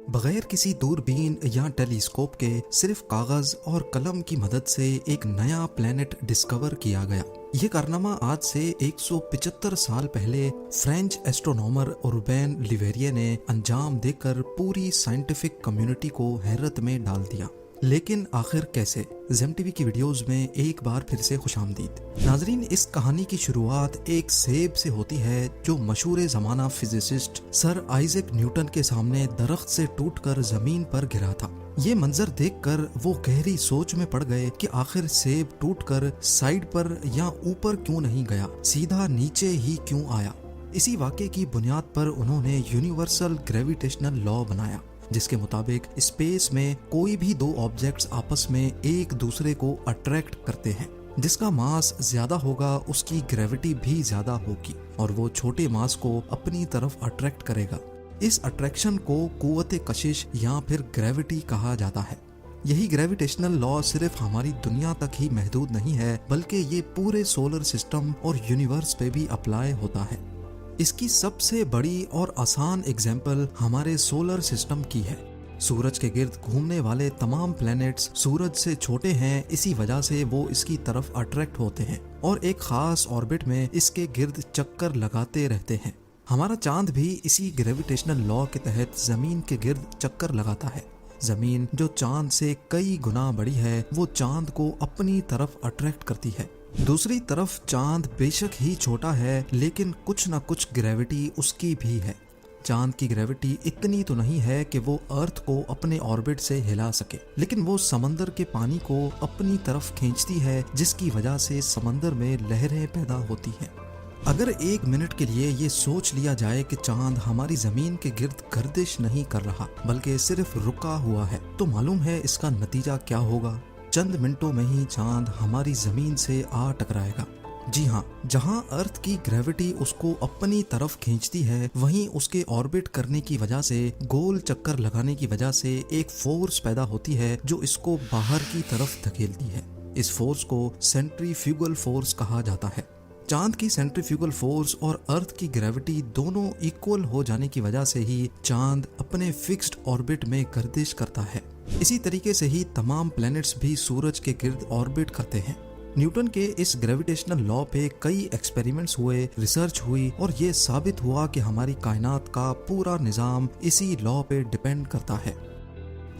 बगैर किसी दूरबीन या टेलीस्कोप के सिर्फ कागज और कलम की मदद से एक नया प्लेनेट डिस्कवर किया गया। ये कारनामा आज से 175 साल पहले फ्रेंच एस्ट्रोनॉमर उर्बैन लिवेरिये ने अंजाम देकर पूरी साइंटिफिक कम्युनिटी को हैरत में डाल दिया। लेकिन आखिर कैसे? ज़ेम टीवी की वीडियोस में एक बार फिर से खुशामदीद। नाजरीन, इस कहानी की शुरुआत एक सेब से होती है जो मशहूर ज़माना फिजिसिस्ट सर आइजैक न्यूटन के सामने दरख्त से टूटकर जमीन पर गिरा था। ये मंजर देखकर वो गहरी सोच में पड़ गए कि आखिर सेब टूटकर साइड पर या ऊपर क्यों नहीं गया, सीधा नीचे ही क्यों आया। इसी वाक़े की बुनियाद पर उन्होंने यूनिवर्सल ग्रेविटेशनल लॉ बनाया, जिसके मुताबिक स्पेस में कोई भी दो ऑब्जेक्ट्स आपस में एक दूसरे को अट्रैक्ट करते हैं। जिसका मास ज्यादा होगा उसकी ग्रेविटी भी ज्यादा होगी और वो छोटे मास को अपनी तरफ अट्रैक्ट करेगा। इस अट्रैक्शन को कुव्वते कशिश या फिर ग्रेविटी कहा जाता है। यही ग्रेविटेशनल लॉ सिर्फ हमारी दुनिया तक ही महदूद नहीं है, बल्कि ये पूरे सोलर सिस्टम और यूनिवर्स पे भी अप्लाई होता है। इसकी सबसे बड़ी और आसान एग्जाम्पल हमारे सोलर सिस्टम की है। सूरज के गिर्द घूमने वाले तमाम प्लैनेट्स सूरज से छोटे हैं, इसी वजह से वो इसकी तरफ अट्रैक्ट होते हैं और एक खास ऑर्बिट में इसके गिर्द चक्कर लगाते रहते हैं। हमारा चांद भी इसी ग्रेविटेशनल लॉ के तहत जमीन के गिर्द चक्कर लगाता है। जमीन जो चांद से कई गुना बड़ी है, वो चांद को अपनी तरफ अट्रैक्ट करती है। दूसरी तरफ चांद बेशक ही छोटा है, लेकिन कुछ न कुछ ग्रेविटी उसकी भी है। चांद की ग्रेविटी इतनी तो नहीं है कि वो अर्थ को अपने ऑर्बिट से हिला सके, लेकिन वो समंदर के पानी को अपनी तरफ खींचती है, जिसकी वजह से समंदर में लहरें पैदा होती हैं। अगर एक मिनट के लिए ये सोच लिया जाए कि चांद हमारी जमीन के गिर्द गर्दिश नहीं कर रहा बल्कि सिर्फ रुका हुआ है, तो मालूम है इसका नतीजा क्या होगा। चंद मिनटों में ही चांद हमारी जमीन से आ टकराएगा। जी हाँ, जहाँ अर्थ की ग्रेविटी उसको अपनी तरफ खींचती है, वहीं उसके ऑर्बिट करने की वजह से, गोल चक्कर लगाने की वजह से एक फोर्स पैदा होती है जो इसको बाहर की तरफ धकेलती है। इस फोर्स को सेंट्रीफ्यूगल फोर्स कहा जाता है। चांद की सेंट्रीफ्यूगल फोर्स और अर्थ की ग्रेविटी दोनों इक्वल हो जाने की वजह से ही चांद अपने फिक्स्ड ऑर्बिट में गर्दिश करता है। इसी तरीके से ही तमाम प्लैनेट्स भी सूरज के गिर्द ऑर्बिट करते हैं। न्यूटन के इस ग्रेविटेशनल लॉ पे कई एक्सपेरिमेंट्स हुए, रिसर्च हुई और ये साबित हुआ कि हमारी कायनात का पूरा निज़ाम इसी लॉ पे डिपेंड करता है।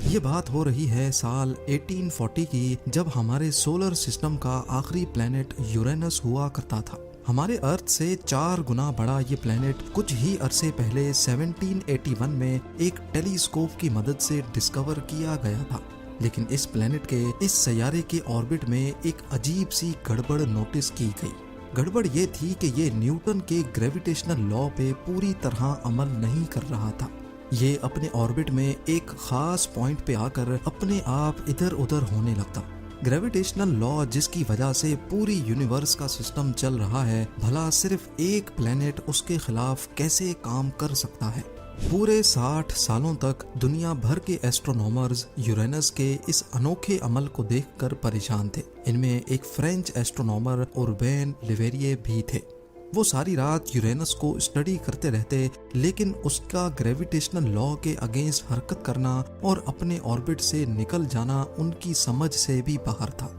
ये बात हो रही है साल 1840 की, जब हमारे सोलर सिस्टम का आखिरी प्लैनेट यूरेनस हुआ करता था। हमारे अर्थ से 4 गुना बड़ा ये प्लैनेट कुछ ही अरसे पहले 1781 में एक टेलीस्कोप की मदद से डिस्कवर किया गया था। लेकिन इस प्लैनेट के इस सैयारे के ऑर्बिट में एक अजीब सी गड़बड़ नोटिस की गई। गड़बड़ ये थी कि ये न्यूटन के ग्रेविटेशनल लॉ पे पूरी तरह अमल नहीं कर रहा था। ये अपने ऑर्बिट में एक खास पॉइंट पे आकर अपने आप इधर उधर होने लगता। ग्रेविटेशनल लॉ जिसकी वजह से पूरी यूनिवर्स का सिस्टम चल रहा है, भला सिर्फ एक प्लेनेट उसके खिलाफ कैसे काम कर सकता है। पूरे 60 सालों तक दुनिया भर के एस्ट्रोनॉमर्स यूरेनस के इस अनोखे अमल को देखकर परेशान थे। इनमें एक फ्रेंच एस्ट्रोनॉमर उर्बैन लिवेरिये भी थे। वो सारी रात यूरेनस को स्टडी करते रहते, लेकिन उसका ग्रेविटेशनल लॉ के अगेंस्ट हरकत करना और अपने ऑर्बिट से निकल जाना उनकी समझ से भी बाहर था।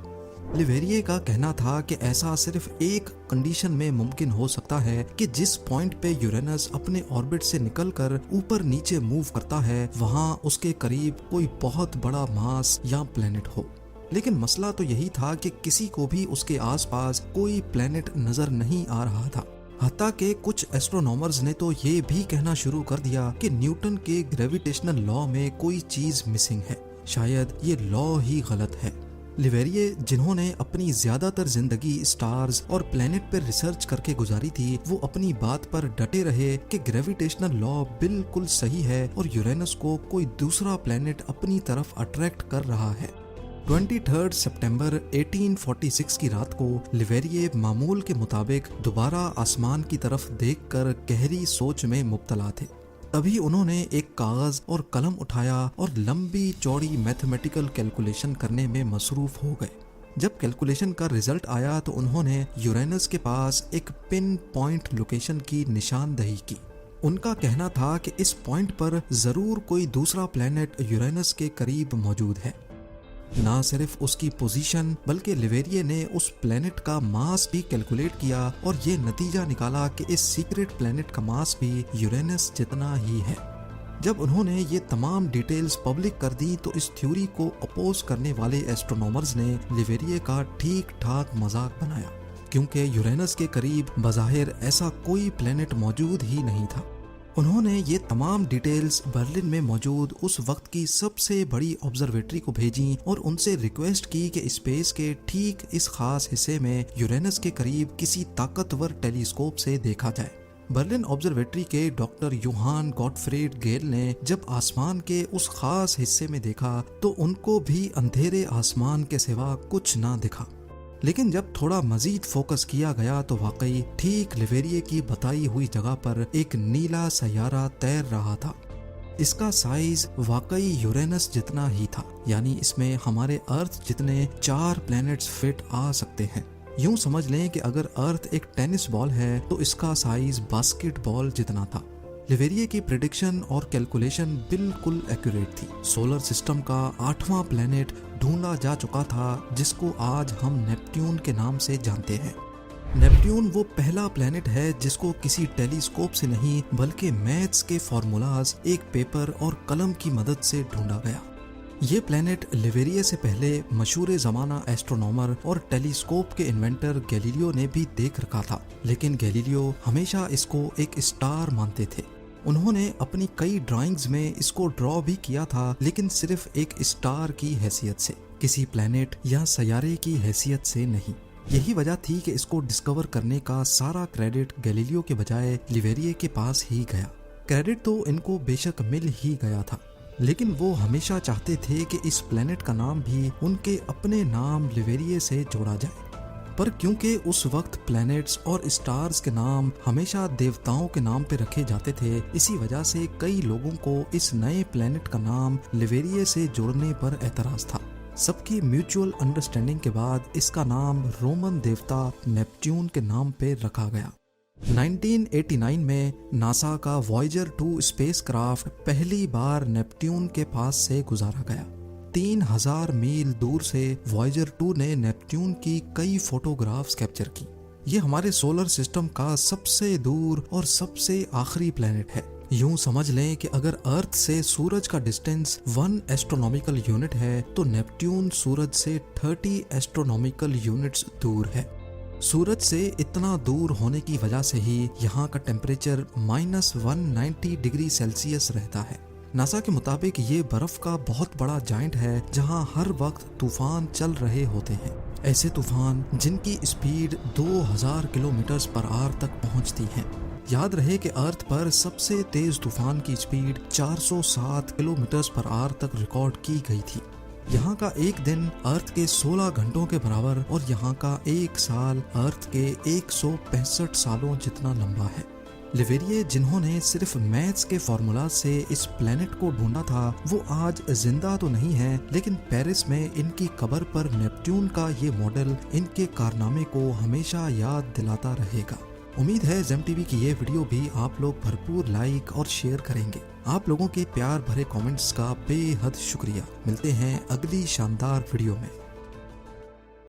लिवेरिये का कहना था कि ऐसा सिर्फ एक कंडीशन में मुमकिन हो सकता है कि जिस पॉइंट पे यूरेनस अपने ऑर्बिट से निकलकर ऊपर नीचे मूव करता है, वहाँ उसके करीब कोई बहुत बड़ा मास या प्लेनेट हो। लेकिन मसला तो यही था कि किसी को भी उसके आसपास कोई प्लेनेट नजर नहीं आ रहा था। हत्ता के कुछ एस्ट्रोनॉमर्स ने तो ये भी कहना शुरू कर दिया कि न्यूटन के ग्रेविटेशनल लॉ में कोई चीज मिसिंग है, शायद ये लॉ ही गलत है। लिवेरिये, जिन्होंने अपनी ज्यादातर जिंदगी स्टार्स और प्लेनेट पर रिसर्च करके गुजारी थी, वो अपनी बात पर डटे रहे कि ग्रेविटेशनल लॉ बिल्कुल सही है और यूरेनस को कोई दूसरा प्लेनेट अपनी तरफ अट्रैक्ट कर रहा है। 23 सितंबर 1846 की रात को लिवेरिये मामूल के मुताबिक दोबारा आसमान की तरफ देखकर गहरी सोच में मुब्तला थे। तभी उन्होंने एक कागज और कलम उठाया और लंबी चौड़ी मैथमेटिकल कैलकुलेशन करने में मसरूफ हो गए। जब कैलकुलेशन का रिजल्ट आया तो उन्होंने यूरेनस के पास एक पिन पॉइंट लोकेशन की निशानदही की। उनका कहना था कि इस पॉइंट पर जरूर कोई दूसरा प्लेनेट यूरेनस के करीब मौजूद है। ना सिर्फ उसकी पोजीशन बल्कि लेवेरिये ने उस प्लेनेट का मास भी कैलकुलेट किया और ये नतीजा निकाला कि इस सीक्रेट प्लेनेट का मास भी यूरेनस जितना ही है। जब उन्होंने ये तमाम डिटेल्स पब्लिक कर दी तो इस थ्योरी को अपोज करने वाले एस्ट्रोनॉमर्स ने लेवेरिये का ठीक ठाक मजाक बनाया, क्योंकि यूरेनस के करीब बज़ाहिर ऐसा कोई प्लेनेट मौजूद ही नहीं था। उन्होंने ये तमाम डिटेल्स बर्लिन में मौजूद उस वक्त की सबसे बड़ी ऑब्जर्वेटरी को भेजी और उनसे रिक्वेस्ट की कि स्पेस के ठीक इस खास हिस्से में यूरेनस के करीब किसी ताकतवर टेलीस्कोप से देखा जाए। बर्लिन ऑब्जर्वेटरी के डॉक्टर योहान गॉटफ्रीड गेल ने जब आसमान के उस खास हिस्से में देखा तो उनको भी अंधेरे आसमान के सिवा कुछ ना दिखा। लेकिन जब थोड़ा मजीद फोकस किया गया तो वाकई ठीक लेवेरिये की बताई हुई जगह पर एक नीला सैयारा तैर रहा था। इसका साइज वाकई यूरेनस जितना ही था, यानी इसमें हमारे अर्थ जितने 4 प्लैनेट्स फिट आ सकते हैं। यूं समझ लें कि अगर अर्थ एक टेनिस बॉल है तो इसका साइज बास्केटबॉल जितना था। लेवेरिये की प्रेडिक्शन और कैलकुलेशन बिल्कुल एक्यूरेट थी। सोलर सिस्टम का 8वां प्लैनेट ढूंढा जा चुका था जिसको आज हम नेपट्यून के नाम से जानते हैं। नेपट्यून वो पहला प्लैनेट है जिसको किसी टेलीस्कोप से नहीं बल्कि मैथ्स के फॉर्मूलाज एक पेपर और कलम की मदद से ढूंढा गया। ये प्लैनेट लेवेरिये से पहले मशहूर ज़माना एस्ट्रोनॉमर और टेलीस्कोप के इन्वेंटर गैलीलियो ने भी देख रखा था, लेकिन गैलीलियो हमेशा इसको एक स्टार मानते थे। उन्होंने अपनी कई ड्राइंग्स में इसको ड्रॉ भी किया था, लेकिन सिर्फ एक स्टार की हैसियत से, किसी प्लैनेट या सैयारे की हैसियत से नहीं। यही वजह थी कि इसको डिस्कवर करने का सारा क्रेडिट गैलीलियो के बजाय लेवेरिये के पास ही गया। क्रेडिट तो इनको बेशक मिल ही गया था, लेकिन वो हमेशा चाहते थे कि इस प्लैनेट का नाम भी उनके अपने नाम लेवेरिये से जोड़ा जाए। पर क्योंकि उस वक्त प्लैनेट्स और स्टार्स के नाम हमेशा देवताओं के नाम पे रखे जाते थे, इसी वजह से कई लोगों को इस नए प्लैनेट का नाम लेवेरिये से जोड़ने पर एतराज था। सबकी म्यूचुअल अंडरस्टैंडिंग के बाद इसका नाम रोमन देवता नेपट्यून के नाम पे रखा गया। 1989 में नासा का वॉयेजर 2 स्पेसक्राफ्ट पहली बार नेपट्यून के पास से गुजारा गया। 3000 मील दूर से वॉयेजर 2 ने नेपट्यून की कई फोटोग्राफ्स कैप्चर की। ये हमारे सोलर सिस्टम का सबसे दूर और सबसे आखिरी प्लैनेट है। यूं समझ लें कि अगर अर्थ से सूरज का डिस्टेंस 1 एस्ट्रोनॉमिकल यूनिट है तो नेपट्यून सूरज से 30 एस्ट्रोनॉमिकल यूनिट्स दूर है। सूरज से इतना दूर होने की वजह से ही यहाँ का टेम्परेचर -190 डिग्री सेल्सियस रहता है। नासा के मुताबिक ये बर्फ का बहुत बड़ा जाइंट है जहाँ हर वक्त तूफान चल रहे होते हैं। ऐसे तूफान जिनकी स्पीड 2000 किलोमीटर पर आवर तक पहुँचती है। याद रहे कि अर्थ पर सबसे तेज तूफान की स्पीड 407 किलोमीटर पर आवर तक रिकॉर्ड की गई थी। यहाँ का एक दिन अर्थ के 16 घंटों के बराबर और यहाँ का एक साल अर्थ के 165 सालों जितना लंबा है। लेवेरिये जिन्होंने सिर्फ मैथ्स के फॉर्मूला से इस प्लेनेट को ढूंढा था, वो आज जिंदा तो नहीं है, लेकिन पेरिस में इनकी कब्र पर नेपट्यून का ये मॉडल इनके कारनामे को हमेशा याद दिलाता रहेगा। उम्मीद है जेम टीवी की ये वीडियो भी आप लोग भरपूर लाइक और शेयर करेंगे। आप लोगों के प्यार भरे कमेंट्स का बेहद शुक्रिया। मिलते हैं अगली शानदार वीडियो में।